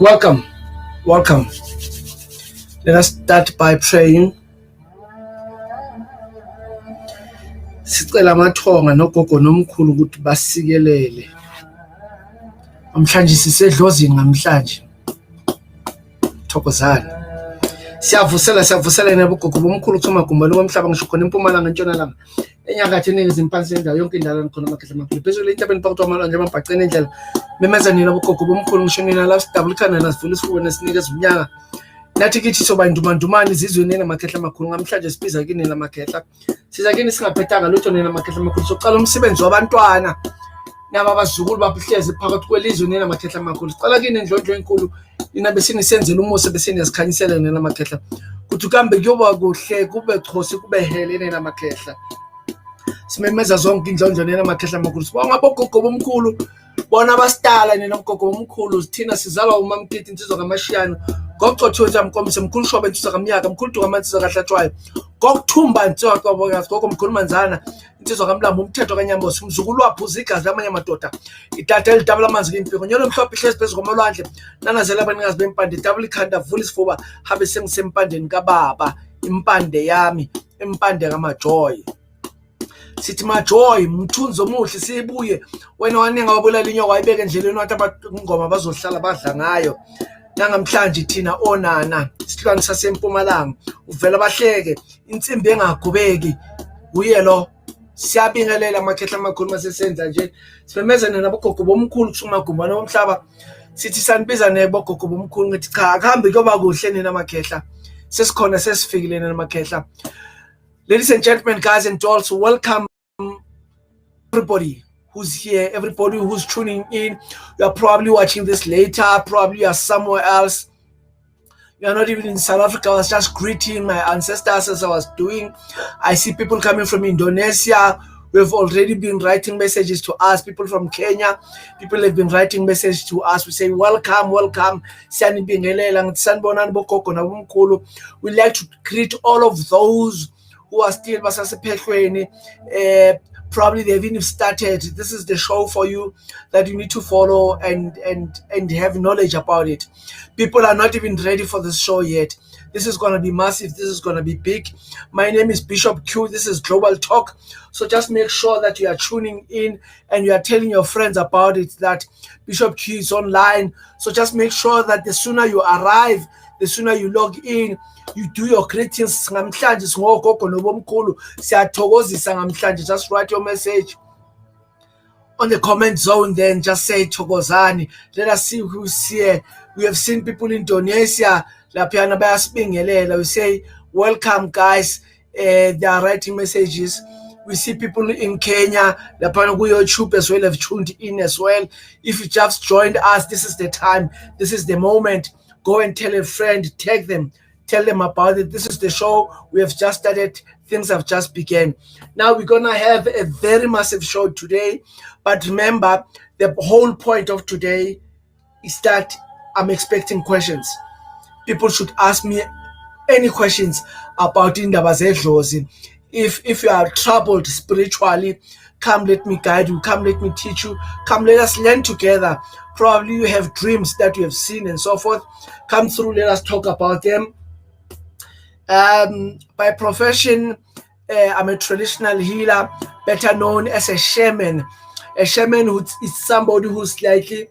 Welcome, welcome. Let us start by praying. Sicela amathonga nogogo nomkhulu ukuthi basikelele. Namhlanje sisedlozini namhlanje. Thokozani. Siyavusela nabogogo bomkhulu kusoma gumba lomhlaba ngisho khona eMpumalanga eNtshonalanga. Enyakatho eningizimu phansi endawo yonke indala khona amakhehla amakhulu. Phezulu entabeni phakathi kwamalwandle amabhaqene endlela. Memezanini abogogo bomkhulu ngisho nina la sidabula ikhanda nasivula isifuba nesinikeza unyaka. Nathi kithi soba indumandumane izizweni namakhehla amakhulu namhlanje sibiza kini namakhehla. Siza kini singaphethanga lutho namakhehla amakhulu. Soqala umsebenzi wabantwana. Naba abazukulu babuhlezi phakathi kwelizwe namakhehla amakhulu. Sicela kini indlondlo enkulu ina besinisenzela umusa besiniyazikhanyisela namakhehla. Kuthi kambe kuyoba kuhle kube chosi kube hele namakhehla. Simemeza zonke indlondlo namakhehla amakhulu. Sibonga abogogo bomkhulu. Bona abastala nogogo bomkhulu thina sizalwa umamkiti insizwa kaMashiyano ngokucothoza mkombise mkhulu shobe insizwa kamnyaka mkhulu dukamantsizwa kaHlatshwayo ngokuthumba insizwa kwabokazi ngokumkhulu manzana insizwa kaMlambo umthetho kaNyambo simzukulu waphuza igazi lamanye amadoda idada elidabula amanzi kempiko nyolo mhlophe ihlezi phezulu komalwandle nanazela abanikazi bempande double ikhanda vula isifuba habe sengisempandeni kababa impande yami impande kaMajoy. Sithi Majoy mthunzi omuhle sibuye wena waninga wabulala inyoka wayibeka endleleni wathi abangoma bazohlala badla ngayo nangamhlanje thina onana isihlwane saseMpumalanga uvela bahleke insimbi engagubeki uye lo siyabingelela amakhehla amakhulu masesenza nje sibemezana nabogogo bomkhulu kusuma gumbana womhlaba sithi sanibiza nebogogo bomkhulu ngithi cha akuhambe kuyoba kuhle nina amakhehla sesikhona sesifikile nina amakhehla. Ladies and gentlemen, guys and dolls, welcome everybody who's here, everybody who's tuning in. You are probably watching this later, probably you are somewhere else. You are not even in South Africa. I was just greeting my ancestors as I was doing. I see people coming from Indonesia. We've already been writing messages to us. People from Kenya, people have been writing messages to us. We say, welcome, welcome. We like to greet all of those who are still probably they've even started. This is the show for you that you need to follow and have knowledge about it. People are not even ready for this show yet. This is going to be massive. This is going to be big. My name is Bishop Q. This is Global Talk. So just make sure that you are tuning in and you are telling your friends about it, that Bishop Q is online. So just make sure that the sooner you arrive, the sooner you log in, you do your greetings. Just write your message on the comment zone, then just say Thokozani. Let us see who's here. We have seen people in Indonesia. We say, welcome guys. They are writing messages. We see people in Kenya, YouTube as well have tuned in as well. If you just joined us, this is the time. This is the moment. Go and tell a friend, tag them, tell them about it. This is the show. We have just started. Things have just begun. Now we're going to have a very massive show today. But remember, the whole point of today is that I'm expecting questions. People should ask me any questions about Indaba Zedlozi. If you are troubled spiritually, come let me guide you. Come let me teach you. Come let us learn together. Probably you have dreams that you have seen and so forth. Come through, let us talk about them. By profession, I'm a traditional healer, better known as a shaman. A shaman is somebody who's slightly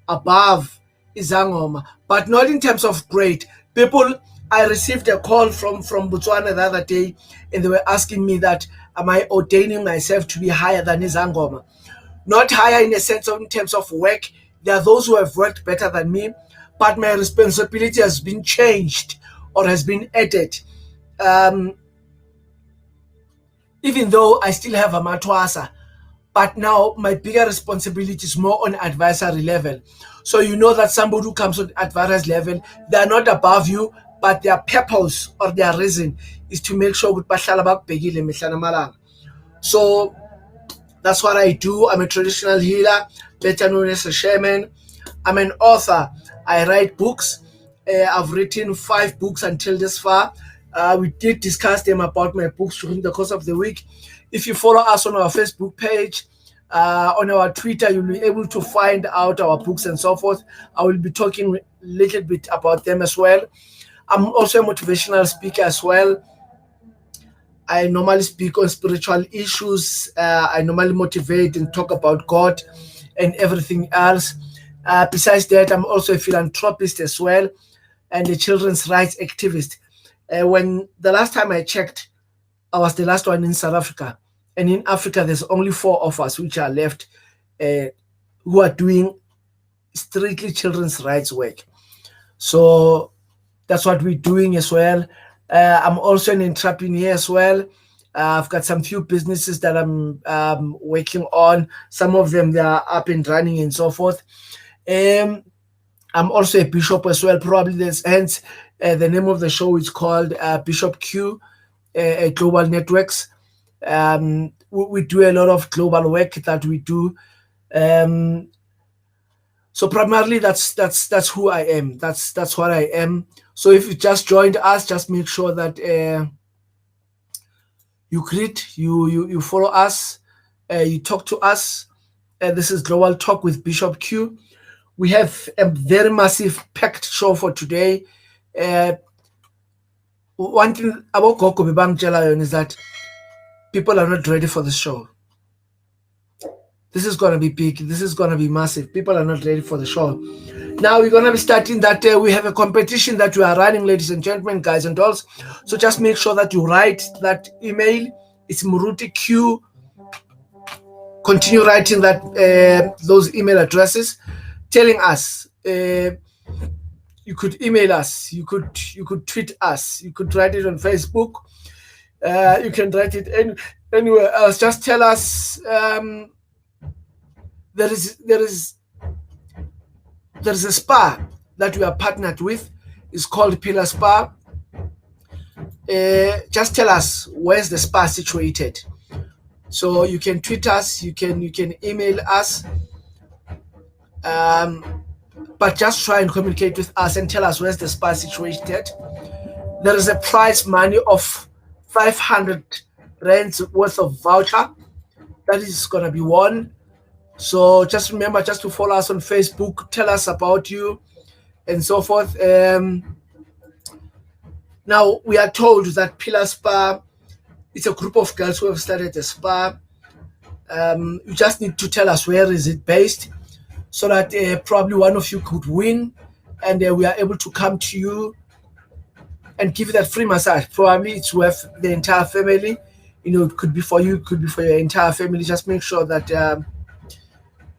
above Izangoma, but not in terms of great. People, I received a call from Botswana the other day, and they were asking me that, am I ordaining myself to be higher than Izangoma? Not higher in a sense of in terms of work. There are those who have worked better than me, but my responsibility has been changed or has been added. Even though I still have a matwasa, but now my bigger responsibility is more on advisory level. So you know that somebody who comes on advisory level, they are not above you, but their purpose or their reason is to make sure so that's what I do. I'm a traditional healer, better known as a shaman. I'm an author. I write books. I've written 5 books until this far. We did discuss them about my books during the course of the week. If you follow us on our Facebook page, On our Twitter, you'll be able to find out our books and so forth. I will be talking a little bit about them as well. I'm also a motivational speaker as well. I normally speak on spiritual issues. I normally motivate and talk about God and everything else. Besides that, I'm also a philanthropist as well and a children's rights activist. When the last time I checked, I was the last one in South Africa. And in Africa, there's only 4 of us which are left who are doing strictly children's rights work. So that's what we're doing as well. I'm also an entrepreneur as well. I've got some few businesses that I'm working on. Some of them, they are up and running and so forth. I'm also a bishop as well. Probably hence the name of the show is called Bishop Q, Global Networks. We do a lot of global work that we do. So primarily that's who I am. That's what I am. So if you just joined us, just make sure that you greet, you follow us, you talk to us. This is Global Talk with Bishop Q. We have a very massive packed show for today. One thing about Gogo Bibang Jelayon is that people are not ready for the show. This is going to be big. This is going to be massive. People are not ready for the show. Now we're going to be starting that. We have a competition that we are running, ladies and gentlemen, guys and dolls. So just make sure that you write that email. It's Muruti Q. Continue writing that those email addresses, telling us. You could email us. You could tweet us. You could write it on Facebook. You can write it anywhere else. Just tell us. There is a spa that we are partnered with. It's called Pillar Spa. Just tell us where's the spa situated. So you can tweet us, you can email us, but just try and communicate with us and tell us where's the spa situated. There is a prize money of 500 rands worth of voucher that is gonna be won. So just remember just to follow us on Facebook, tell us about you and so forth. Now we are told that Pillar Spa, it's a group of girls who have started a spa. You just need to tell us where is it based so that probably one of you could win and we are able to come to you and give you that free massage. Probably it's worth the entire family. It could be for you, it could be for your entire family. Just make sure that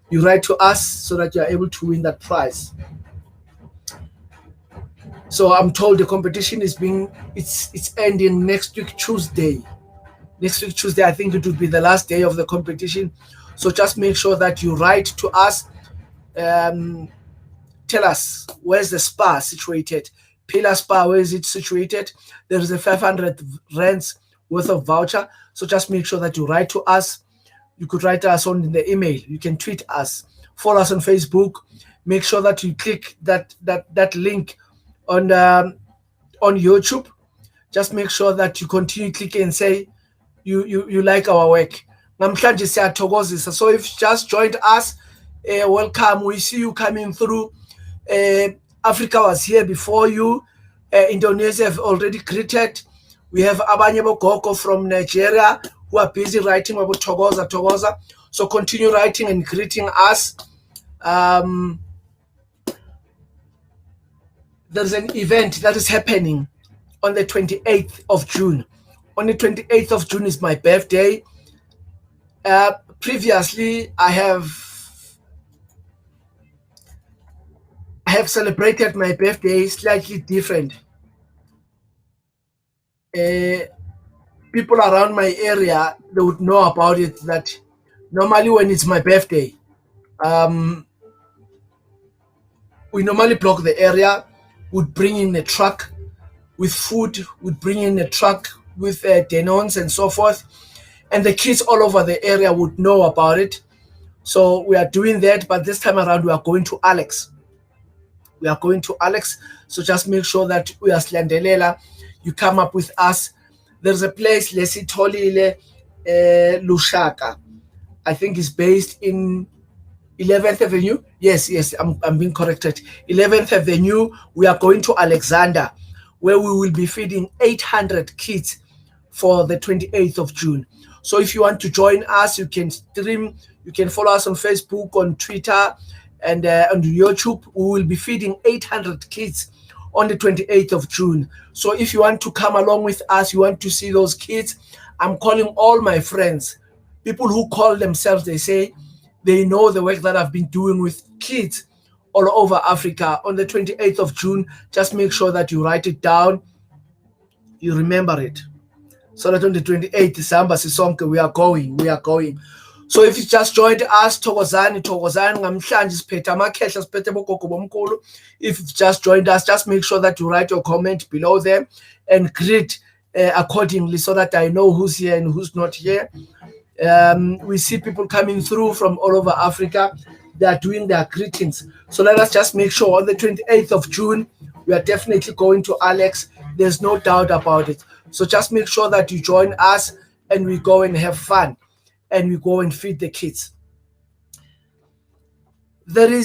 you write to us so that you are able to win that prize. So I'm told the competition is it's ending next week Tuesday. Next week Tuesday, I think it will be the last day of the competition. So just make sure that you write to us. Tell us where's the spa situated. Pillar Spa, where is it situated? There is a 500 rands worth of voucher. So just make sure that you write to us. You could write us on the email. You can tweet us. Follow us on Facebook. Make sure that you click that link on YouTube. Just make sure that you continue clicking and say you like our work. So if you just joined us, welcome. We see you coming through. Africa was here before you. Indonesia have already greeted. We have Abanyebo Goko from Nigeria who are busy writing about Togoza. So continue writing and greeting us. There's an event that is happening on the 28th of June. On the 28th of June is my birthday. Previously, I have celebrated my birthday slightly different. People around my area, they would know about it, that normally when it's my birthday, we normally block the area, would bring in a truck with food, would bring in a truck with denons and so forth, and the kids all over the area would know about it. So we are doing that, but this time around we are going to Alex. So just make sure that we are Slandelela. You come up with us. There's a place, Lesitolile Lushaka. I think is based in 11th Avenue. Yes, I'm being corrected. 11th Avenue. We are going to Alexander, where we will be feeding 800 kids for the 28th of June. So if you want to join us, you can stream, you can follow us on Facebook, on Twitter, and on YouTube. We will be feeding 800 kids on the 28th of June. So if you want to come along with us, you want to see those kids, I'm calling all my friends, people who call themselves, they say they know the work that I've been doing with kids all over Africa. On the 28th of June, just make sure that you write it down, you remember it. So that on the 28th December, Sisonke, we are going. So if you just joined us, Thokozani, ngamhlanje siphethe amakhehla siphethe bogogo bomkhulu. If you've just joined us, just make sure that you write your comment below them and greet accordingly so that I know who's here and who's not here. We see people coming through from all over Africa. They are doing their greetings. So let us just make sure on the 28th of June, we are definitely going to Alex. There's no doubt about it. So just make sure that you join us and we go and have fun and we go and feed the kids. There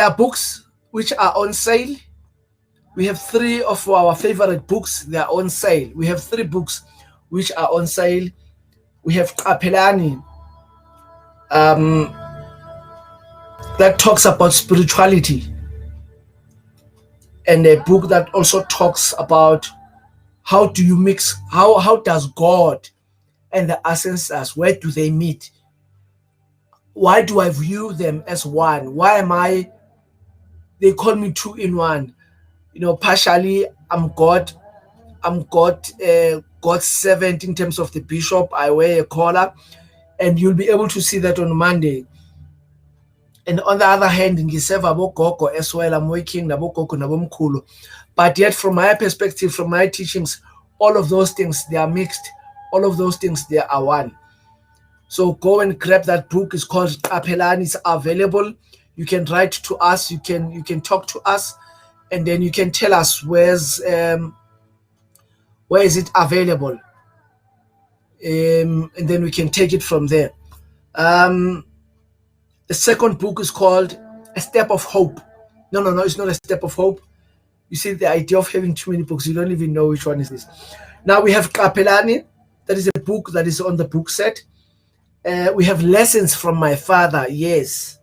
are books which are on sale. We have 3 of our favorite books. They are on sale. We have 3 books which are on sale. We have Kapelani, that talks about spirituality, and a book that also talks about how do you mix, how does God and the ancestors, where do they meet? Why do I view them as one? They call me 2 in 1. Partially I'm God, God's servant in terms of the bishop. I wear a collar, and you'll be able to see that on Monday. And on the other hand, ngiserve abogogo as well. I'm working nabogogo nabomkhulu. But yet, from my perspective, from my teachings, all of those things, they are mixed. All of those things, they are one. So go and grab that book. It's called Kapelani. It's available. You can write to us. You can talk to us, and then you can tell us where is it available, and then we can take it from there. The second book is called A Step of Hope. No, it's not A Step of Hope. You see, the idea of having too many books, you don't even know which one is this. Now we have Kapelani. That is a book that is on the book set. We have Lessons from My Father. Yes.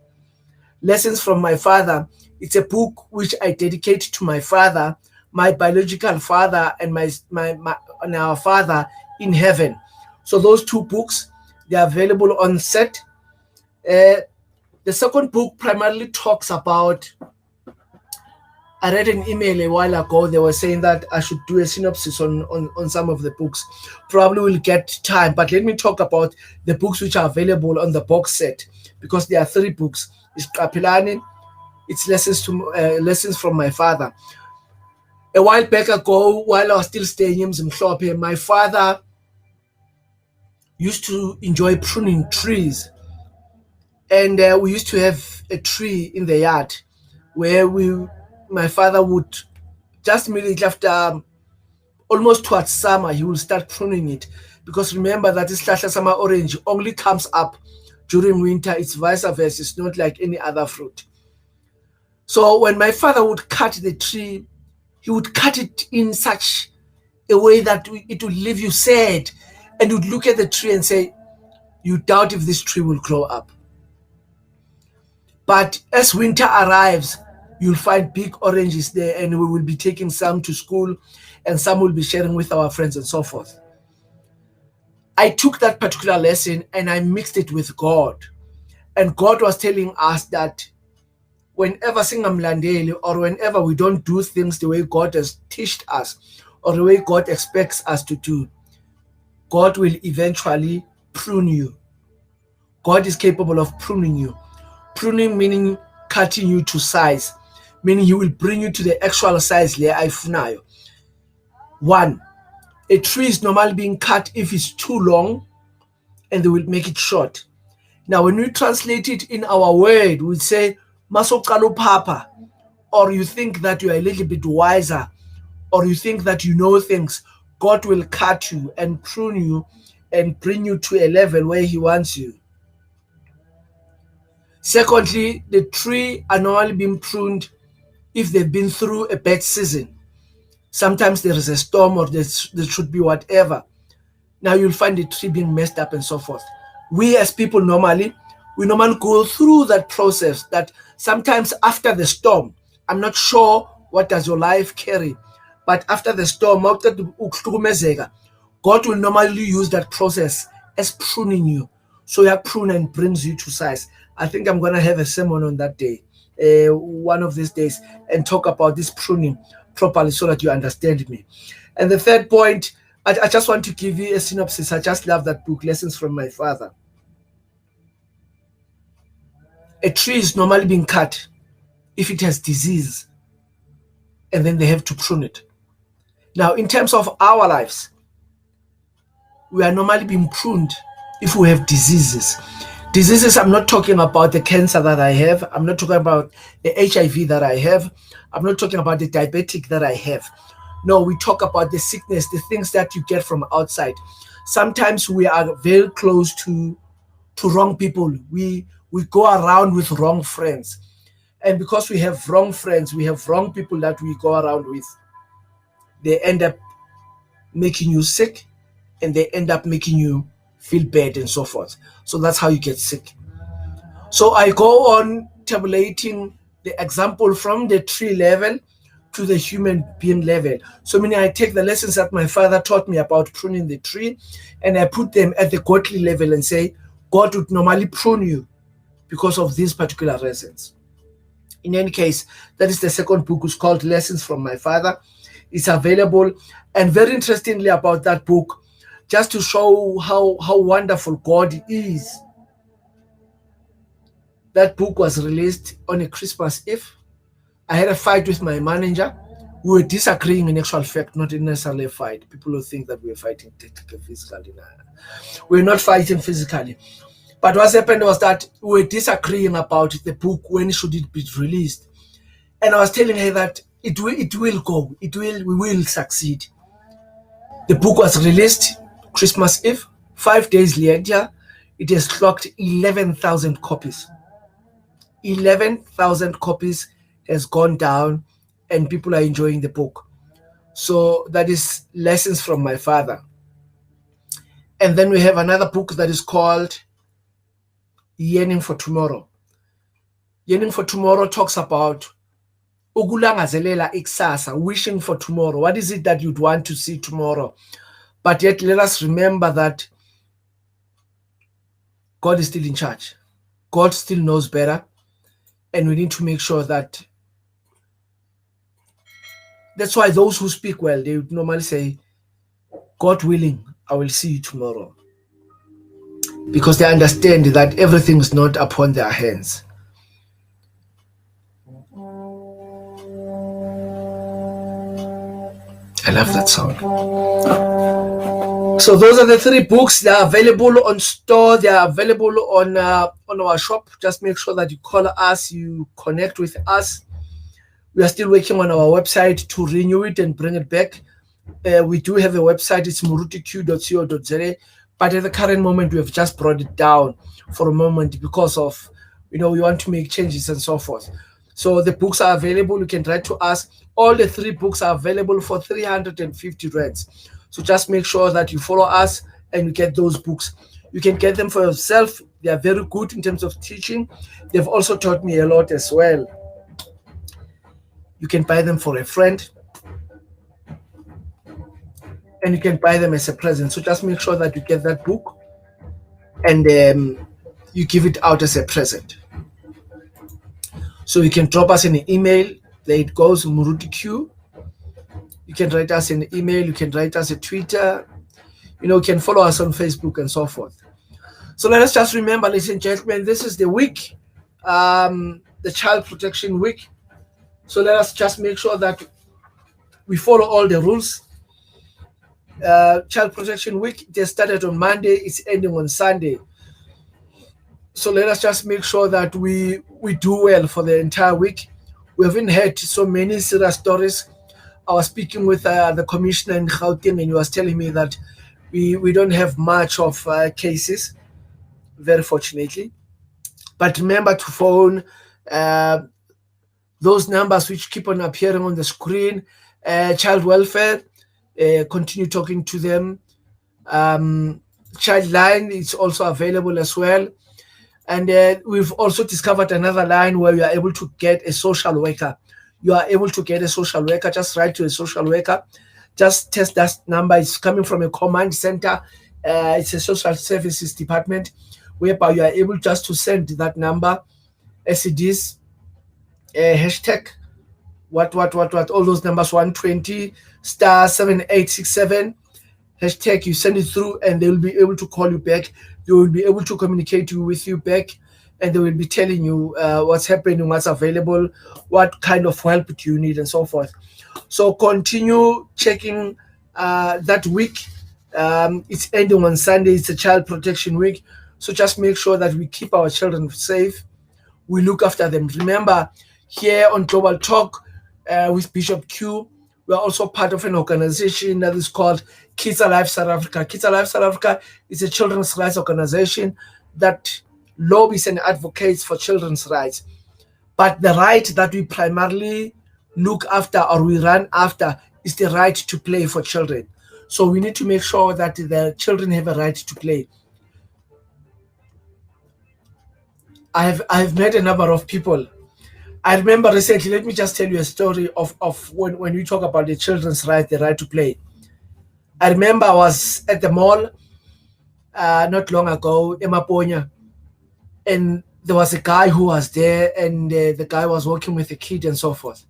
Lessons from My Father. It's a book which I dedicate to my father, my biological father, and and our Father in heaven. So those 2 books, they are available on set. The second book primarily talks about, I read an email a while ago, they were saying that I should do a synopsis on some of the books. Probably will get time, but let me talk about the books which are available on the box set, because there are 3 books. It's Kapelani, it's Lessons from My Father. A while back ago, while I was still staying in Mzimhlope, my father used to enjoy pruning trees. And we used to have a tree in the yard where my father would, just immediately after, almost towards summer, he will start pruning it. Because remember that this summer orange only comes up during winter. It's vice versa. It's not like any other fruit. So when my father would cut the tree, he would cut it in such a way that it would leave you sad. And you'd look at the tree and say, you doubt if this tree will grow up. But as winter arrives, you'll find big oranges there, and we will be taking some to school, and some will be sharing with our friends and so forth. I took that particular lesson and I mixed it with God. And God was telling us that whenever singamlandeli, or whenever we don't do things the way God has taught us, or the way God expects us to do, God will eventually prune you. God is capable of pruning you. Pruning meaning cutting you to size, meaning he will bring you to the actual size le ayifunayo. 1, a tree is normally being cut if it's too long, and they will make it short. Now, when we translate it in our word, we say, Masoqala papa, or you think that you are a little bit wiser, or you think that you know things, God will cut you and prune you and bring you to a level where he wants you. Secondly, the tree are normally being pruned if they've been through a bad season. Sometimes there is a storm or there should be whatever. Now you'll find the tree being messed up and so forth. We as people normally go through that process, that sometimes after the storm, I'm not sure what does your life carry, but after the storm, God will normally use that process as pruning you. So your prune and brings you to size. I think I'm going to have a sermon on that day, one of these days, and talk about this pruning properly so that you understand me. And the third point, I just want to give you a synopsis. I just love that book, Lessons from My Father. A tree is normally being cut if it has disease, and then they have to prune it. Now, in terms of our lives, we are normally being pruned if we have diseases. Diseases, I'm not talking about the cancer that I have. I'm not talking about the HIV that I have. I'm not talking about the diabetic that I have. No, we talk about the sickness, the things that you get from outside. Sometimes we are very close to wrong people. We go around with wrong friends. And because we have wrong friends, we have wrong people that we go around with, they end up making you sick, and they end up making you feel bad and so forth. So that's how you get sick. So I go on tabulating the example from the tree level to the human being level. So meaning I take the lessons that my father taught me about pruning the tree, and I put them at the godly level and say, God would normally prune you because of these particular reasons. In any case, that is the second book. It's called Lessons from My Father. It's available. And very interestingly about that book, just to show how wonderful God is, that book was released on a Christmas Eve. I had a fight with my manager. We were disagreeing in actual fact, not necessarily a fight. People will think that we were fighting physically. We're not fighting physically. But what happened was that we were disagreeing about the book, when should it be released. And I was telling her that it will go. We will succeed. The book was released Christmas Eve. 5 days later, it has clocked 11,000 copies. 11,000 copies has gone down, and people are enjoying the book. So that is Lessons from My Father. And then we have another book that is called Yearning for Tomorrow. Yearning for Tomorrow talks about ukulangazelela ikusasa, wishing for tomorrow. What is it that you'd want to see tomorrow? But yet let us remember that God is still in charge. God still knows better. And we need to make sure that. That's why those who speak well, they would normally say, God willing, I will see you tomorrow. Because they understand that everything is not upon their hands. I love that sound. So those are the three books. They are available on store. They are available on our shop. Just make sure that you call us, you connect with us. We are still working on our website to renew it and bring it back. We do have a website. It's murutiq.co.za. But at the current moment, we have just brought it down for a moment because of, we want to make changes and so forth. So the books are available. You can write to us. All the three books are available for 350 rands. So just make sure that you follow us and you get those books. You can get them for yourself. They are very good in terms of teaching. They've also taught me a lot as well. You can buy them for a friend, and you can buy them as a present. So just make sure that you get that book and you give it out as a present. So you can drop us an email. There it goes, murutiq. You can write us an email. You can write us a Twitter. You can follow us on Facebook and so forth. So let us just remember, ladies and gentlemen, this is the week, the Child Protection Week. So let us just make sure that we follow all the rules. Child Protection Week, they started on Monday, it's ending on Sunday. So let us just make sure that we do well for the entire week. We haven't heard so many serious stories. I was speaking with the commissioner in Gauteng, and he was telling me that we don't have much of cases, very fortunately. But remember to phone those numbers which keep on appearing on the screen. Child welfare, continue talking to them. Child line is also available as well. And we've also discovered another line where you are able to get a social worker. You are able to get a social worker. Just write to a social worker. Just test that number. It's coming from a command center. It's a social services department, whereby you are able just to send that number as it is. Hashtag what all those numbers, 120 star 7867 hashtag. You send it through and they will be able to call you back. They will be able to communicate with you back, and they will be telling you what's happening, what's available, what kind of help do you need, and so forth. So continue checking that week. It's ending on Sunday. It's a child protection week, so just make sure that we keep our children safe. We look after them. Remember, here on Global Talk with Bishop Q, we are also part of an organization that is called Kids Alive South Africa. Kids Alive South Africa is a children's rights organization that lobbies and advocates for children's rights. But the right that we primarily look after or we run after is the right to play for children. So we need to make sure that the children have a right to play. I have met a number of people. I remember recently, let me just tell you a story of when we talk about the children's right, the right to play. I remember I was at the mall not long ago, Emaponya, and there was a guy who was there, and the guy was working with a kid and so forth.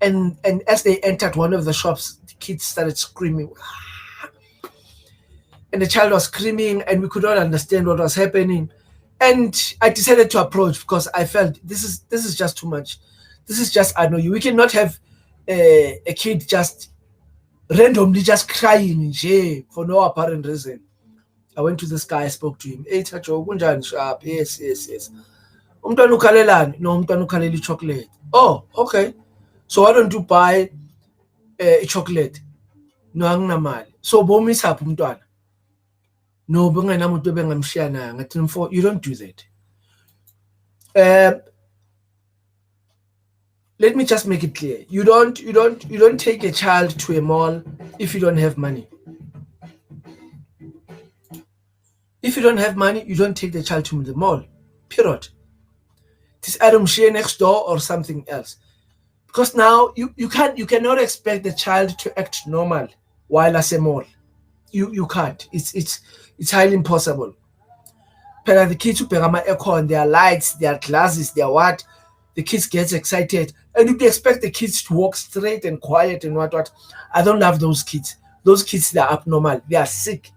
And as they entered one of the shops, the kids started screaming. And the child was screaming, and we could not understand what was happening. And I decided to approach because I felt this is just too much. This is just annoying. We cannot have a kid just randomly just crying for no apparent reason. I went to this guy, I spoke to him. Hey, Tacho, kunjani sharp? Yes. Umntwana ukhalelani? No, umntwana ukhalela chocolate. Oh, okay. So why don't you buy a chocolate? No, anginamali. So bomisa apho umntwana. No, you don't do that. Let me just make it clear. You don't take a child to a mall if you don't have money. If you don't have money, you don't take the child to the mall. Period. This Adam Shea next door or something else. Because now you cannot expect the child to act normal while at a mall. You can't. It's highly impossible. The kids who pay aircon, their lights, their glasses, their what, the kids get excited. And if you expect the kids to walk straight and quiet and what, I don't love those kids. Those kids, they are abnormal. They are sick.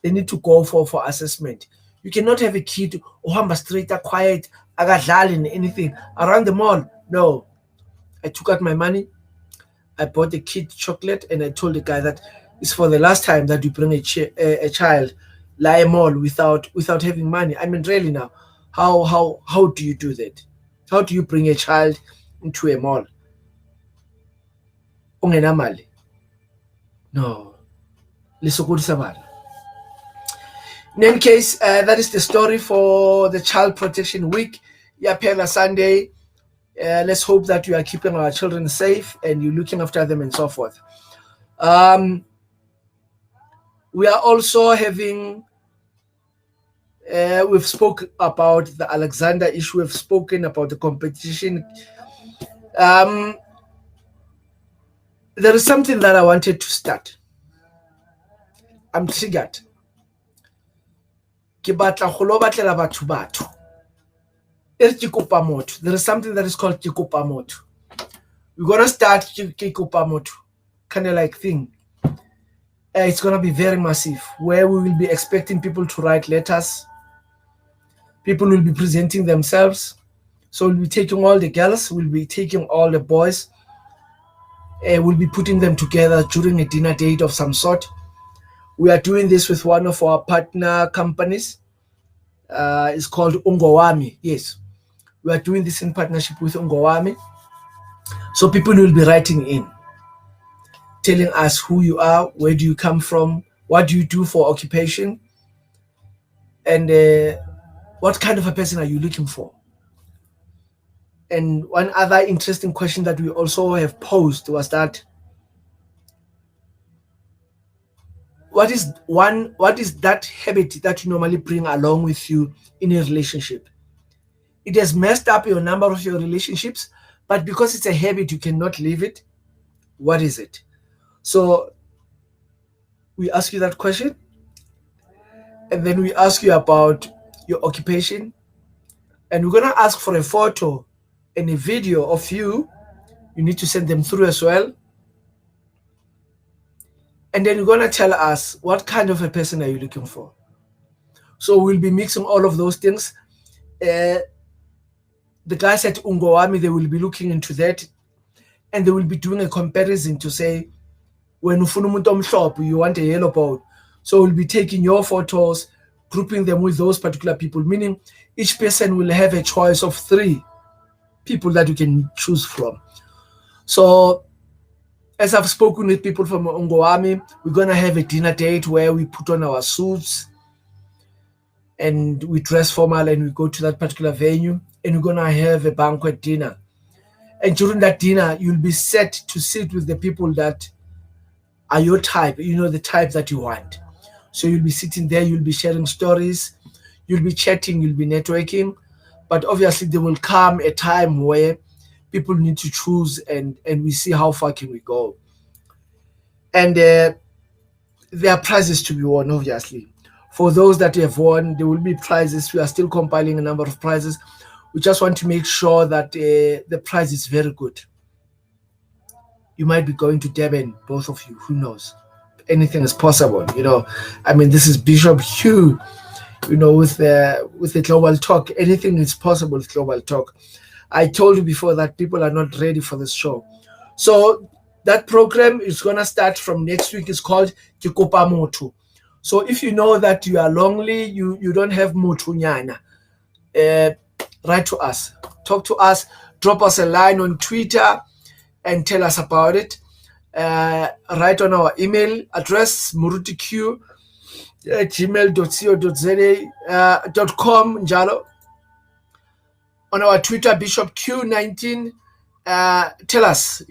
They need to go for assessment. You cannot have a kid who hamba straight, quiet, agadlali anything around the mall. No. I took out my money. I bought the kid chocolate, and I told the guy that it's for the last time that you bring a child lie a mall without having money. I mean, really now, how do you do that? How do you bring a child into a mall? Ungenamali. No. In any case, that is the story for the Child Protection Week. Yapela Sunday. Let's hope that you are keeping our children safe and you're looking after them and so forth. We are also having, we've spoken about the Alexander issue, we've spoken about the competition. There is something that I wanted to start. I'm triggered. There is something that is called Kikopamoto. We're going to start Kikopamoto, kind of like thing. It's going to be very massive, where we will be expecting people to write letters. People will be presenting themselves. So we'll be taking all the girls, we'll be taking all the boys. We'll be putting them together during a dinner date of some sort. We are doing this with one of our partner companies. It's called Ungowami. Yes. We are doing this in partnership with Ungowami. So people will be writing in, telling us who you are, where do you come from, What do you do for occupation? And what kind of a person are you looking for? And one other interesting question that we also have posed was that what is that habit that you normally bring along with you in a relationship? It has messed up your number of your relationships, but because it's a habit, you cannot leave it. What is it? So we ask you that question, and then we ask you about your occupation, and we're gonna ask for a photo and a video of you. You need to send them through as well. And then you're gonna tell us what kind of a person are you looking for. So we'll be mixing all of those things. The guys at Ungowami, they will be looking into that, and they will be doing a comparison to say, when you want a yellow boat. So we'll be taking your photos, grouping them with those particular people, meaning each person will have a choice of 3 people that you can choose from. So as I've spoken with people from Ungowami, we're going to have a dinner date where we put on our suits and we dress formal and we go to that particular venue, and we're going to have a banquet dinner. And during that dinner, you'll be set to sit with the people that are your type, the type that you want. So you'll be sitting there, you'll be sharing stories, you'll be chatting, you'll be networking. But obviously there will come a time where people need to choose, and we see how far can we go. And there are prizes to be won, obviously. For those that have won, there will be prizes. We are still compiling a number of prizes. We just want to make sure that the prize is very good. You might be going to Durban, both of you, who knows? Anything is possible, this is Bishop Hugh, with the Global Talk. Anything is possible with Global Talk. I told you before that people are not ready for this show. So that program is going to start from next week. It's called Kikopa Motu. So if you know that you are lonely, you don't have Motu Nyana, write to us, talk to us, drop us a line on Twitter and tell us about it. Write on our email address, murutiq@gmail.co.za.com, njalo. On our Twitter, Bishop Q19. Tell us,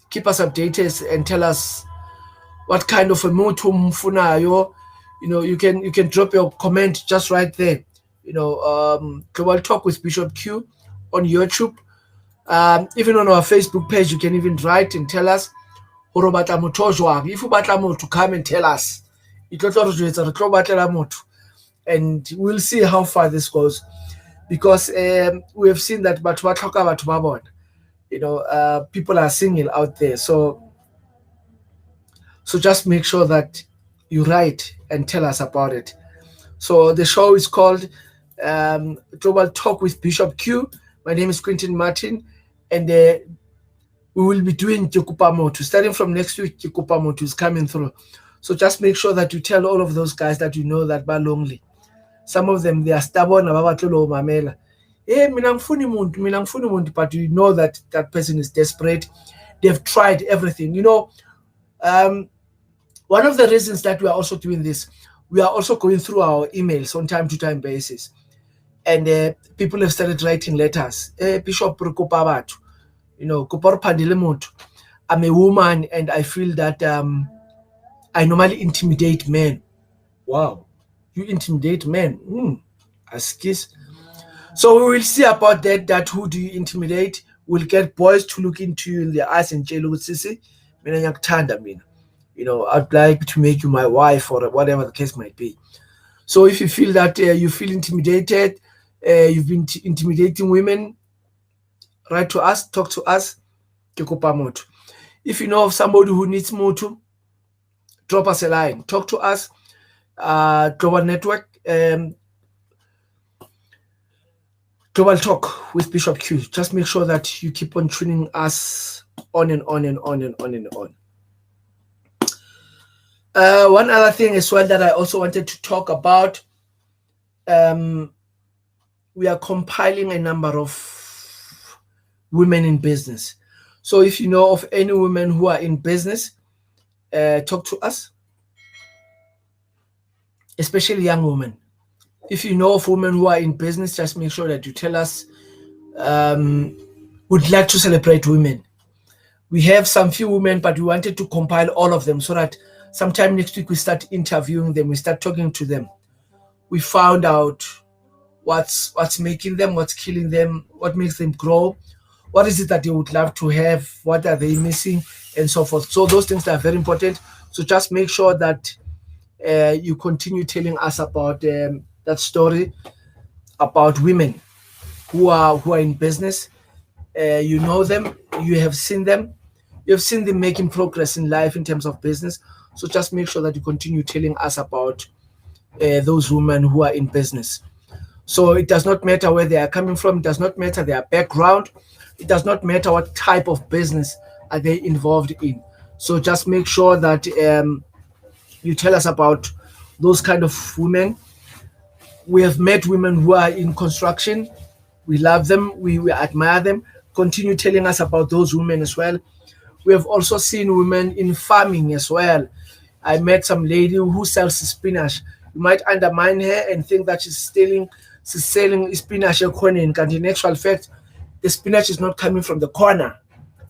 keep us updated and tell us what kind of a motu mfunayo. You can drop your comment just right there. Global Talk with Bishop Q on YouTube. Even on our Facebook page, you can even write and tell us. If you want to come and tell us, and we'll see how far this goes, because we have seen that people are single out there. So just make sure that you write and tell us about it. So the show is called Global Talk with Bishop Q. My name is Quentin Martin, and we will be doing Kikupa Motu. Starting from next week, Kikupa Motu is coming through. So just make sure that you tell all of those guys that you know that are lonely. Some of them, they are stubborn. But you know that that person is desperate. They've tried everything. One of the reasons that we are also doing this, we are also going through our emails on time-to-time basis. And people have started writing letters. Bishop, I'm a woman and I feel that I normally intimidate men. Wow, you intimidate men? Askis. So we will see about that who do you intimidate. We'll get boys to look into you in the eyes and jail with Sisi. I'd like to make you my wife or whatever the case might be. So if you feel that you feel intimidated, you've been intimidating women, write to us, talk to us, Kikopa Motu. If you know of somebody who needs Motu, drop us a line, talk to us, Global Network, Global Talk with Bishop Q. Just make sure that you keep on tuning us on and on and on and on and on. One other thing as well that I also wanted to talk about, we are compiling a number of women in business. So if you know of any women who are in business, talk to us. especially young women. If you know of women who are in business, just make sure that you tell us. Would like to celebrate women. We have some few women, but we wanted to compile all of them so that sometime next week we start interviewing them, we start talking to them. We found out what's making them, what's killing them, what makes them grow, what is it that they would love to have, what are they missing, and so forth. So those things are very important. So just make sure that you continue telling us about that story about women who are in business. You know them, you have seen them, you have seen them making progress in life in terms of business. So just make sure that you continue telling us about those women who are in business. So it does not matter where they are coming from, it does not matter their background, it does not matter what type of business are they involved in. So just make sure that you tell us about those kind of women. We have met women who are in construction. We love them, we admire them. Continue telling us about those women as well. We have also seen women in farming as well. I met some lady who sells spinach. You might undermine her and think that she's selling spinach at corner. And in actual fact, the spinach is not coming from the corner.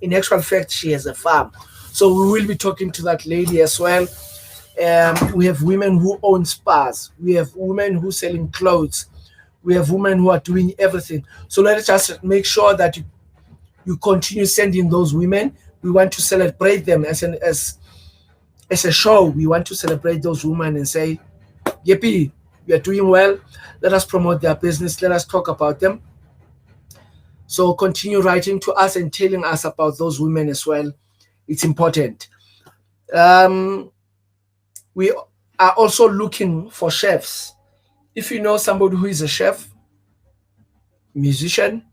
In actual fact, she has a farm. So we will be talking to that lady as well. We have women who own spas. We have women who selling clothes. We have women who are doing everything. So let's just make sure that you continue sending those women. We want to celebrate them as a show. We want to celebrate those women and say, yippee, we are doing well. Let us promote their business. Let us talk about them. So continue writing to us and telling us about those women as well. It's important. We are also looking for chefs. If you know somebody who is a chef, musician,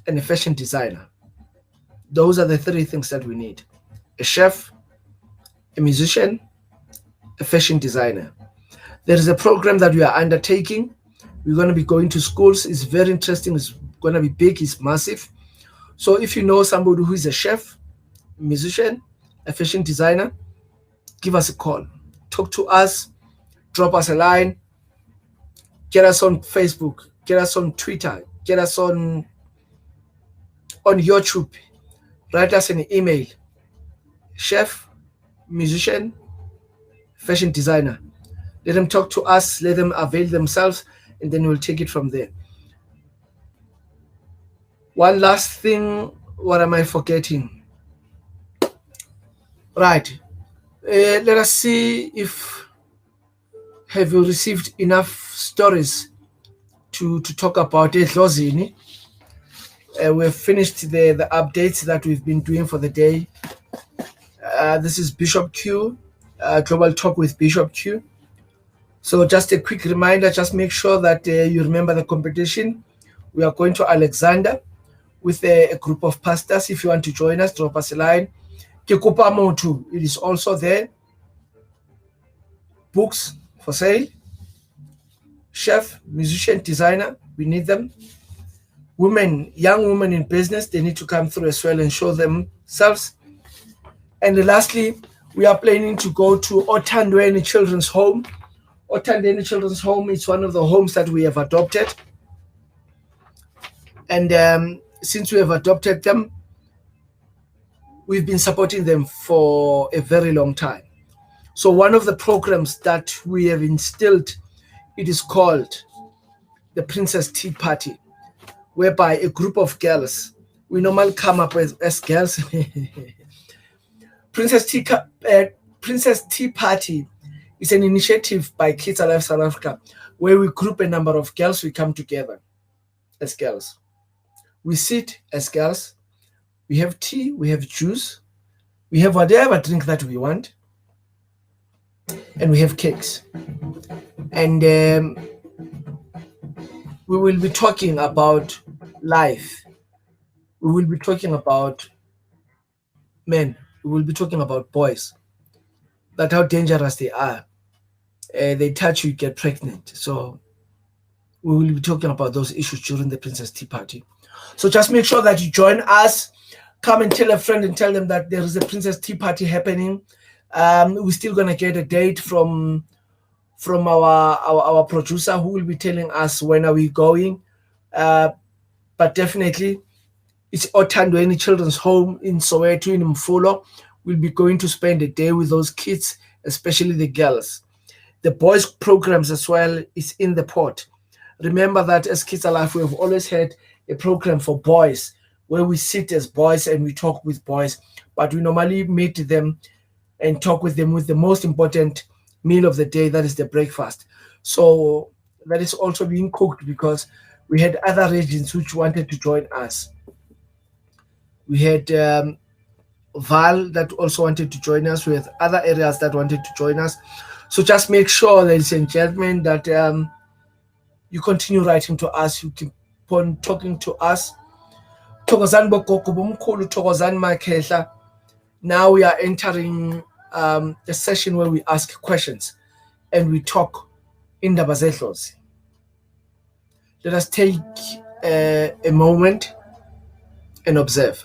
and a fashion designer, those are the three things that we need: a chef, a musician, a fashion designer. There is a program that we are undertaking. We're going to be going to schools. It's very interesting. It's going to be big. It's massive. So if you know somebody who is a chef, musician, a fashion designer, give us a call. Talk to us. Drop us a line. Get us on Facebook. Get us on Twitter. Get us on YouTube. Write us an email. Chef, musician, fashion designer. Let them talk to us. Let them avail themselves, and then we'll take it from there. One last thing. What am I forgetting? Right. Let us see if have you received enough stories to talk about it. We've finished the updates that we've been doing for the day. This is Bishop Q, Global Talk with Bishop Q. So just a quick reminder, just make sure that you remember the competition. We are going to Alexander with a group of pastors. If you want to join us, drop us a line. Kikupa Motu, it is also there. Books for sale. Chef, musician, designer, we need them. Women, young women in business, they need to come through as well and show themselves. And lastly, we are planning to go to Otandweni Children's Home. Otandweni Children's Home is one of the homes that we have adopted. And since we have adopted them, we've been supporting them for a very long time. So one of the programs that we have instilled, it is called the Princess Tea Party, whereby a group of girls, we normally come up as girls. Princess Tea Party is an initiative by Kids Alive South Africa, where we group a number of girls. We come together as girls. We sit as girls. We have tea, we have juice, we have whatever drink that we want, and we have cakes. And we will be talking about life. We will be talking about men. We will be talking about boys, that how dangerous they are. They touch you, get pregnant. So we will be talking about those issues during the Princess Tea Party. So just make sure that you join us. Come and tell a friend and tell them that there is a Princess Tea Party happening. We're still going to get a date from from our producer who will be telling us when are we going. But definitely, it's Othandweni Children's Home in Soweto in Mfulo. We'll be going to spend a day with those kids, especially the girls. The boys' programs as well is in the pot. Remember that as Kids Alive, we have always had a program for boys where we sit as boys and we talk with boys, but we normally meet them and talk with them with the most important meal of the day, that is the breakfast. So that is also being cooked because we had other regions which wanted to join us. We had Val that also wanted to join us. We had other areas that wanted to join us. So just make sure, ladies and gentlemen, that you continue writing to us. You keep on talking to us. Thokozani bogogo bomkhulu, thokozani makhehla. Now we are entering a session where we ask questions and we talk in the Bazethos. Let us take a moment and observe.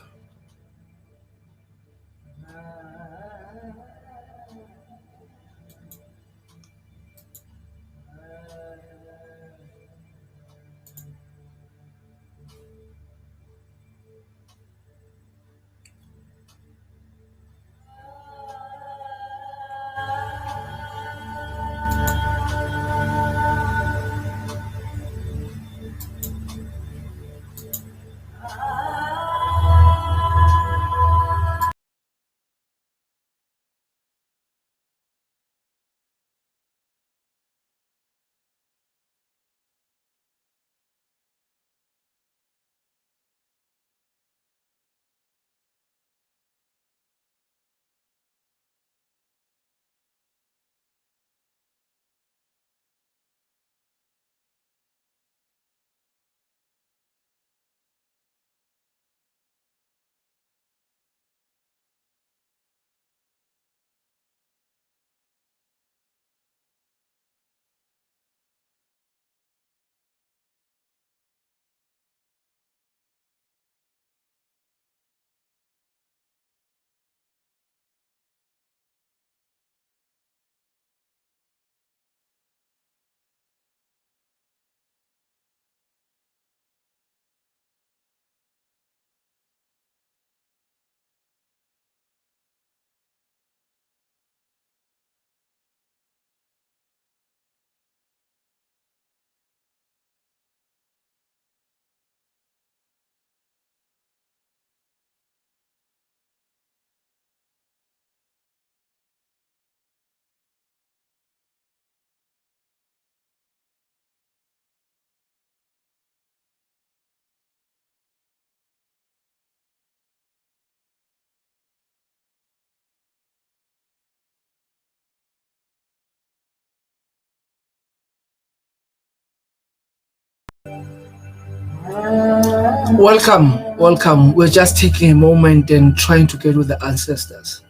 Welcome. We're just taking a moment and trying to get with the ancestors.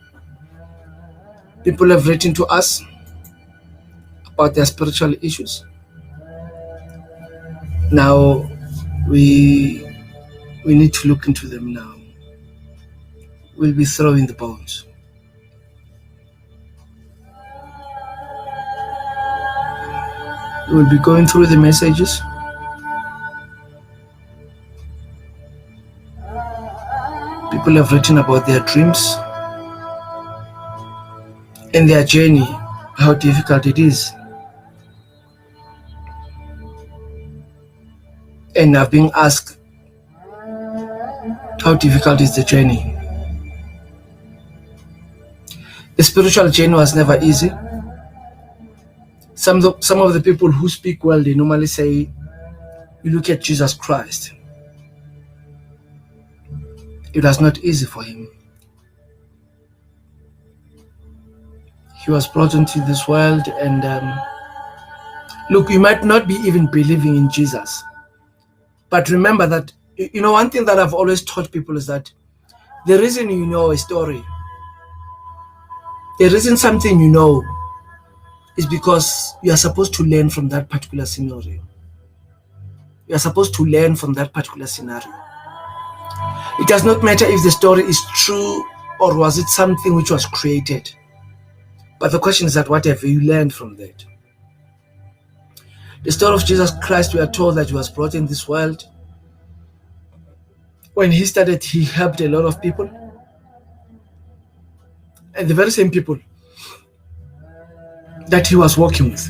People have written to us about their spiritual issues. Now we need to look into them now. We'll be throwing the bones. We'll be going through the messages. People have written about their dreams and their journey, how difficult it is. And I've been asked, how difficult is the journey? The spiritual journey was never easy. Some of the people who speak well, they normally say, you look at Jesus Christ. It was not easy for him. He was brought into this world and look, you might not be even believing in Jesus. But remember that, one thing that I've always taught people is that the reason you know a story, the reason something you know is because you are supposed to learn from that particular scenario. You are supposed to learn from that particular scenario. It does not matter if the story is true or was it something which was created. But the question is that what have you learned from that? The story of Jesus Christ, we are told that he was brought in this world. When he started, he helped a lot of people. And the very same people that he was working with,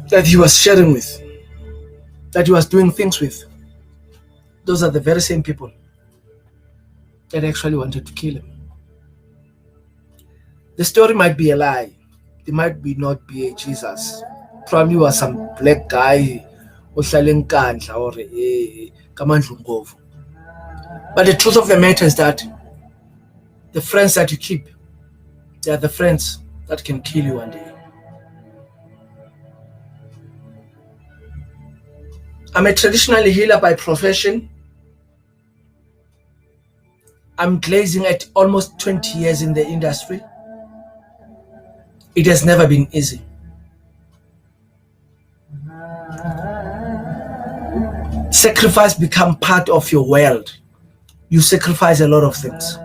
that he was sharing with, that he was doing things with, those are the very same people that actually wanted to kill him. The story might be a lie. It might not be a Jesus. Probably was some black guy or Kamandlungovu. But the truth of the matter is that the friends that you keep, they are the friends that can kill you one day. I'm a traditional healer by profession. I'm glazing at almost 20 years in the industry. It has never been easy. Sacrifice become part of your world. You sacrifice a lot of things.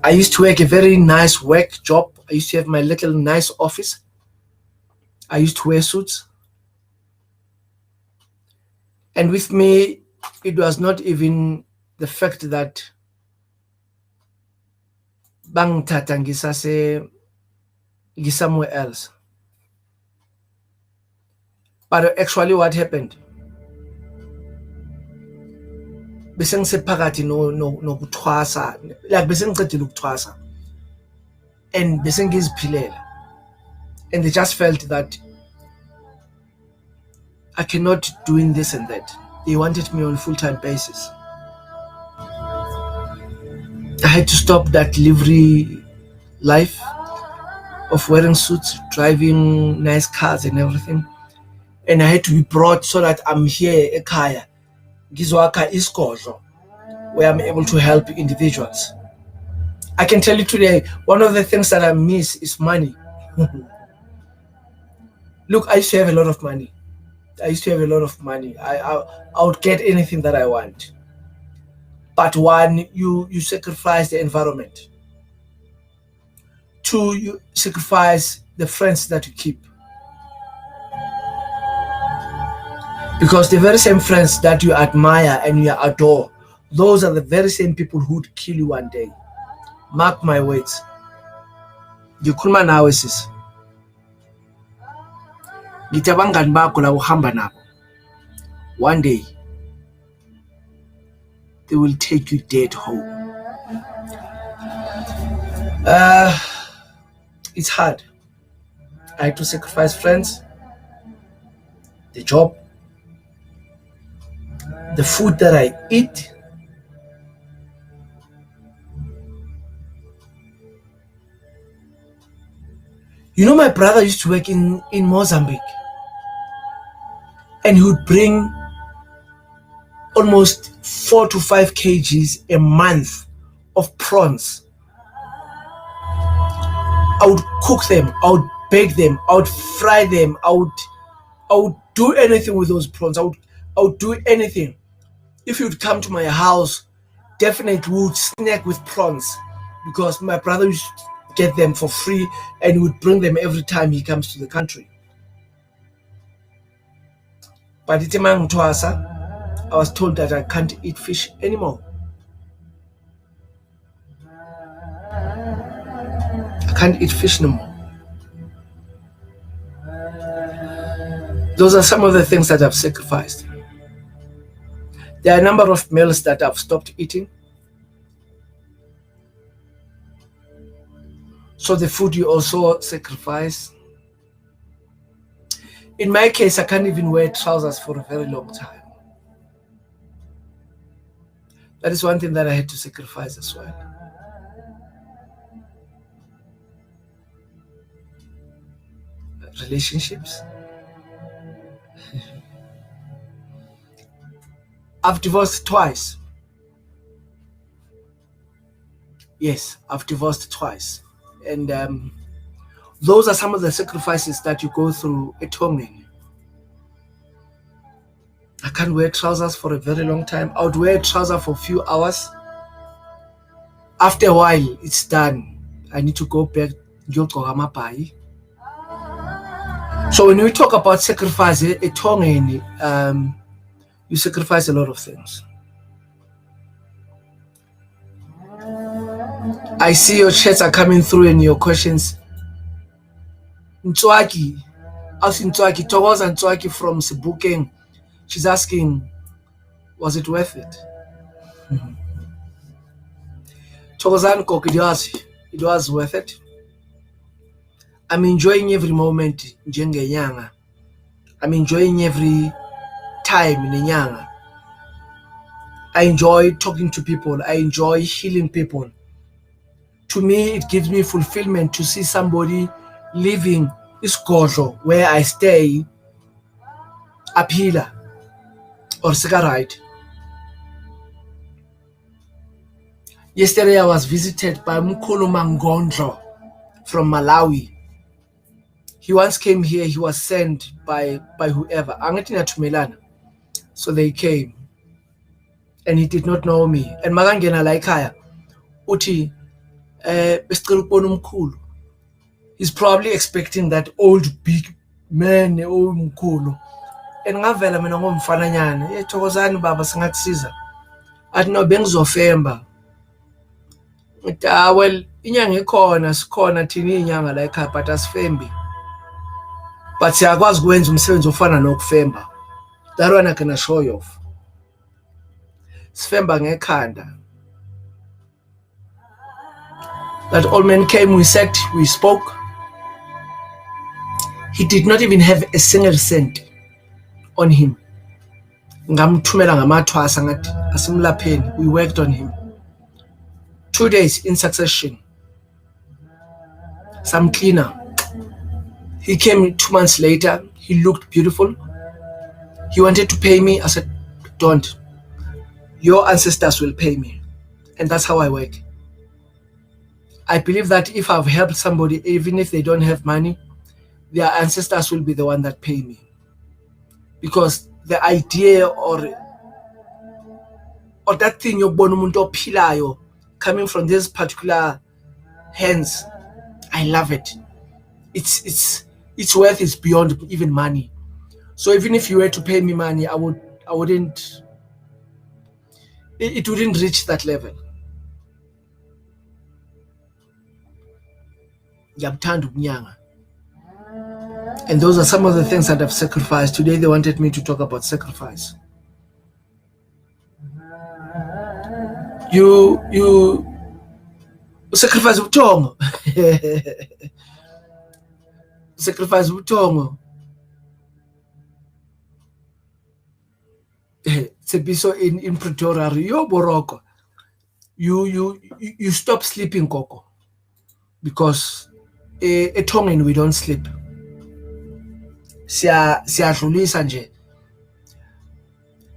I used to work a very nice work job. I used to have my little nice office. I used to wear suits. And with me, it was not even the fact that bangithatha somewhere else. But actually what happened? Besengisephakathi nokuthwasa, like besengicedile ukuthwasa, and besengiziphilela, and they just felt that I cannot doing this and that. They wanted me on a full-time basis. I had to stop that livery life of wearing suits, driving nice cars and everything, and I had to be brought so that I'm here ekhaya ngizwakha isigodlo where I'm able to help individuals. I can tell you today, one of the things that I miss is money. Look, I used to have a lot of money. I would get anything that I want. But one, you sacrifice the environment. Two, you sacrifice the friends that you keep. Because the very same friends that you admire and you adore, those are the very same people who would kill you one day. Mark my words. Ngikhuluma nawe sis. Ngithi abangani bakho la uhamba nabo, one day they will take you dead home. It's hard. I had to sacrifice friends, the job, the food that I eat. You know, my brother used to work in Mozambique, and he would bring almost 4 to 5 kgs a month of prawns. I would cook them, I would bake them, I would fry them, I would do anything with those prawns. I would do anything. If you would come to my house, definitely we would snack with prawns, because my brother used to get them for free and he would bring them every time he comes to the country. But I was told that I can't eat fish anymore. I can't eat fish no more. Those are some of the things that I've sacrificed. There are a number of meals that I've stopped eating. So the food you also sacrifice. In my case, I can't even wear trousers for a very long time. That is one thing that I had to sacrifice as well. Relationships. I've divorced twice. Yes, I've divorced twice. And those are some of the sacrifices that you go through atoning. I can't wear trousers for a very long time. I would wear a trouser for a few hours. After a while, it's done. I need to go back. So when we talk about sacrifice, you sacrifice a lot of things. I see your chats are coming through and your questions. Ntswaki, Ntswaki, Togoza Ntswaki from Sebukeng. She's asking, was it worth it? Togozan Kok, it was worth it. I'm enjoying every moment, Njenge Nyanga. I'm enjoying every time in Nyanga. I enjoy talking to people. I enjoy healing people. To me, it gives me fulfillment to see somebody living isikhodlo where I stay aphila or right. Yesterday I was visited by Mkhulu Mangondlo from Malawi. He once came here. He was sent by whoever. So they came, and he did not know me. And Magangena Laikaya, Uti, he's probably expecting that old big man, old Mkhulu. And ngavela mina ngomfana nyana, Thokozani baba singakusiza. Athi no bengizofemba. Well, inyanga ikhona, sikhona thina inyanga la ekhaya but asifembi. But siyakwazi ukwenza umsebenzi ofana nokufemba. That one I can assure you of. Sifemba ngekhanda. That old man came, we sat, we spoke. He did not even have a single cent on him. Ngamthumela ngamathwasa ngathi asimlapheni. We worked on him. 2 days in succession. Some cleaner. He came 2 months later. He looked beautiful. He wanted to pay me. I said, don't. Your ancestors will pay me. And that's how I work. I believe that if I've helped somebody, even if they don't have money, their ancestors will be the one that pay me. Because the idea or that thing you're born coming from this particular hands, I love it. It's worth it's beyond even money. So even if you were to pay me money, it wouldn't reach that level. And those are some of the things that I've sacrificed. Today they wanted me to talk about sacrifice. You sacrifice ubuthongo. Sacrifice ubuthongo. Tsepiso in Pretoria, yo boroko. You stop sleeping, Koko, because ethongeni we don't sleep. Siyadlulisa nje.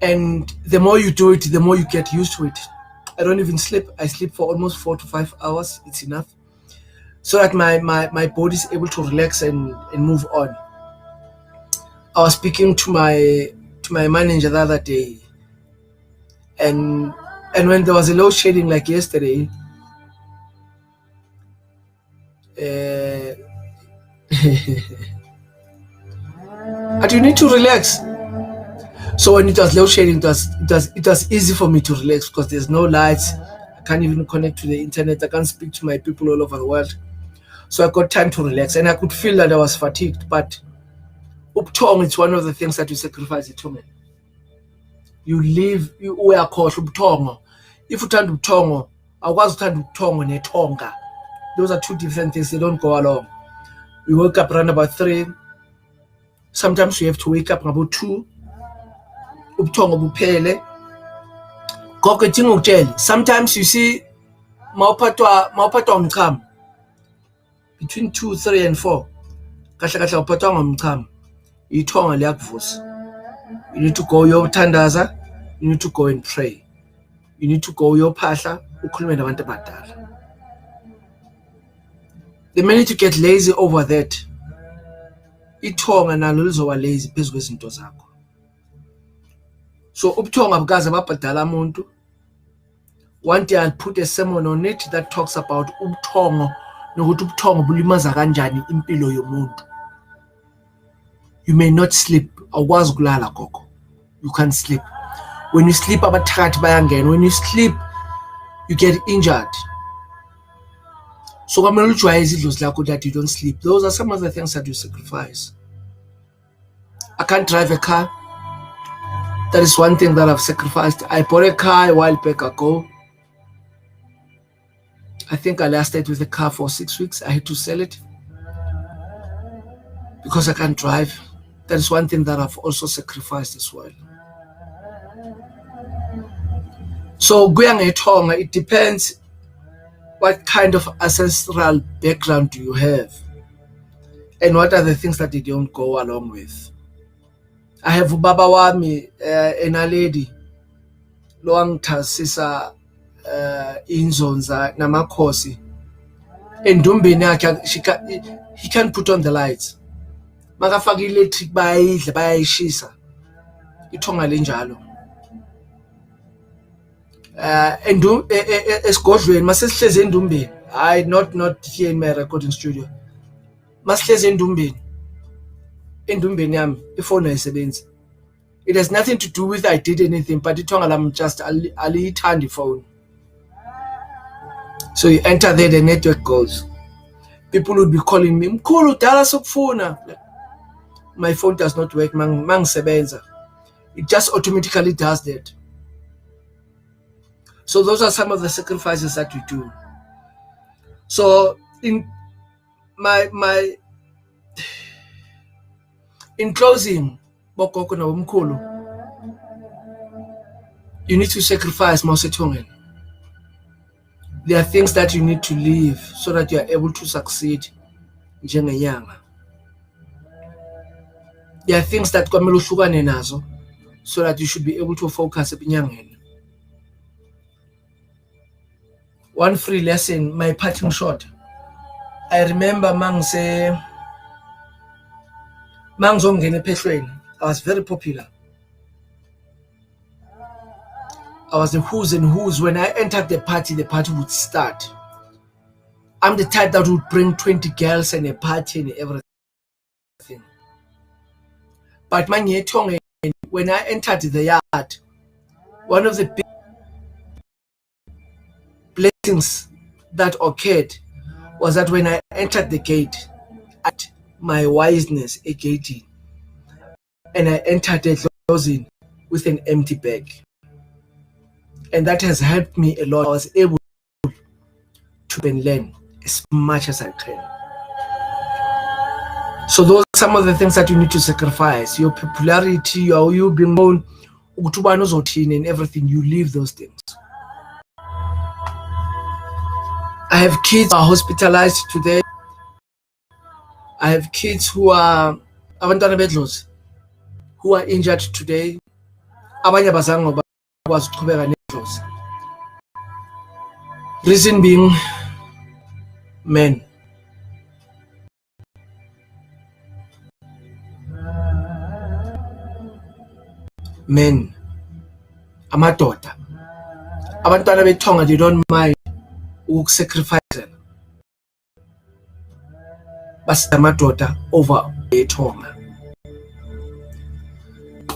And the more you do it, the more you get used to it. I don't even sleep. I sleep for almost 4 to 5 hours. It's enough. So that my body is able to relax and move on. I was speaking to my manager the other day. And when there was a load shedding like yesterday, but you need to relax. So when it was load shedding, it was easy for me to relax because there's no lights. I can't even connect to the internet. I can't speak to my people all over the world. So I got time to relax, and I could feel that I was fatigued. But ubuthongo, it's one of the things that you sacrifice it to me. You live, you are called ubuthongo. If you turn ubuthongo, I was turn ubuthongo netonga. Those are two different things. They don't go along. We woke up around about 3. Sometimes we have to wake up about 2. Ubuthongo buphele. Koko tingo utshele. Sometimes you see mawuphathwa ngumchamo between 2, 3 and 4. Kahle kahle uphathwa ngumchamo. Ithonga liyakuvusa. You need to go uyothandaza. You need to go and pray. You need to go uyophahla ukhulume nabantu abadala. The minute you get lazy over that, ithonga nalo lizoba lazy phezu kwezinto zakho. So ubuthonga bukaze babhadala umuntu. One day I'll put a sermon on it that talks about ubuthongo nokuthi ubuthongo bulimaza kanjani impilo yomuntu. you may not sleep. Awukwazi ukulala gogo. You can't sleep. When you sleep, abathakathi bayangena. When you sleep, you get injured. So kwamele ujwayeze idlozi lakho that you don't sleep. Those are some of the things that you sacrifice. I can't drive a car. That is one thing that I've sacrificed. I bought a car a while back ago. I think I lasted with the car for 6 weeks. I had to sell it because I can't drive. That is one thing that I've also sacrificed as well. So it depends what kind of ancestral background do you have and what are the things that they don't go along with. I have ubaba wami ena lady lo angithasisa inzonza namakhosi endumbeni yakhe he can put on the lights makafaka electric bayayidla bayayishisa ithonga lenjalo esigodlweni masesihleze endumbeni hayi not here in my recording studio masihleze endumbeni yami ifone ayisebenzi. It has nothing to do with I did anything, but ithonga lami just aliyithandi phone. So you enter there, the network goes. People would be calling me, mkhulu dala sokufuna. My phone does not work, mangisebenza. It just automatically does that. So those are some of the sacrifices that we do. So in closing, bogogo nabomkhulu, you need to sacrifice mawusethongeni. There are things that you need to leave so that you are able to succeed njengenyanga. There are things that kwamele uhlukane nazo so that you should be able to focus enyangeni. One free lesson, my parting shot. I remember mangizongena ephehlweni. I was very popular. I was the who's and who's. When I entered the party would start. I'm the type that would bring 20 girls and a party and everything. But when I entered the yard, one of the big blessings that occurred was that when I entered the gate, at my wiseness again, and I entered the closing with an empty bag. And that has helped me a lot. I was able to learn as much as I can. So those are some of the things that you need to sacrifice. Your popularity, you being known, and everything, you leave those things. I have kids who are hospitalized today. I have kids who are injured today. Reason being, men. Amadoda. Abantwana bethonga, they don't mind ukusacrifice. Basamadoda over bethonga.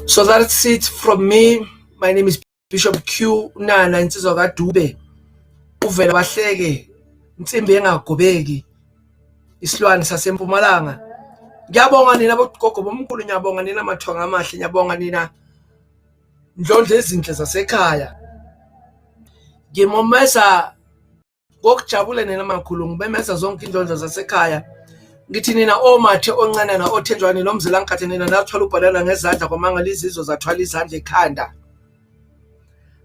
So that's it from me. My name is Bishop Q Nana insizwa kaDube. Uvela bahleke insimbi engagobeki isilwane sasempumalanga. Ngiyabonga nina bogogo bomkhulu, ngiyabonga nina mathonga amahle, ngiyabonga nina ndlondle ezinhle zasekhaya. Ngimomesa ngokujabula nina makhulu, ngibemeza zonke indlondlo zasekhaya. Ngithi nina omathe oncane na othenjwane nomzila ngikhathe nina nathwala ubhalana ngezandla kwamangala izizwe zathwala izandla ekhanda.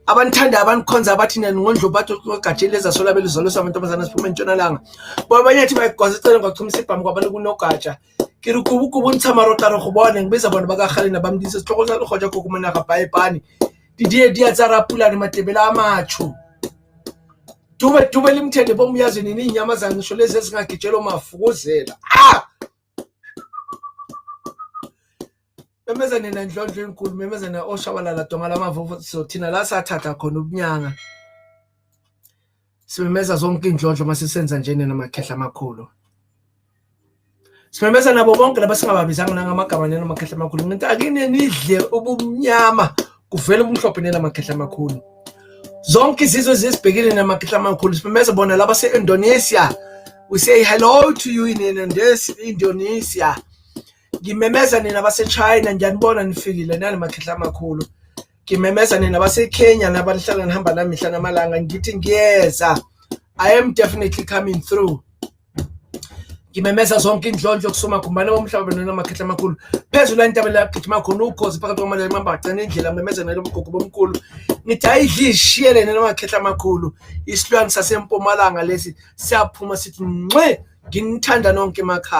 Abanthanda abanikhonza abathi nina ngondlo bathu kwegajeni lezasola belizolisa amantombazana siphuma entshonalanga. Babanyathi bayigwazicela ngochumisa ibhamu kwabantu kunogatsha. Kiri kubukubu ntsamarota re go bona ngibeza bona ba ka galena ba mdise setlhogo sa legoja go kumana ga paepane. Di tsara pula le matebela a matsho. Tube limthende bomuyazi nini inyamazana ngisho lezi ezingagitshelo mafukuzela. Memeza nina ndlondlo enkulu, memeza na oshabalala donga lamavovo so thina la sathatha khona ubunyanga. Simemeza zonke indlondlo masisenza njene namakhehla amakhulu. Simemeza nabo bonke labasingababizanga nangamagama namakhehla amakhulu ngithi akini nidle ubumnyama kuvela ubumhlophe namakhehla amakhulu. Zonke izizwe zisibhekile namakhehla amakhulu. Simemeza bona laba se-Indonesia. We say hello to you in Indonesia. Ngimemeza nina base-China ngiyanibona nifikile namakhehla amakhulu. Ngimemeza nina base-Kenya nabanihlala nihamba nami mihla namalanga ngithi ngiyeza. I am definitely coming through. Ngimemeza zonke indlondlo kusoma kumbana bomhlaba namakhehla amakhulu. Phezulu la intabela yagijima khona ukhozi phakathi kwamanje mambagcina indlela memeza nalo mgogo bomkhulu. Ngithi ayidli ishiyele namakhehla amakhulu. Isilwane sasempumalanga lesi siyaphuma sithi ngxe nginithanda nonke emakhaya.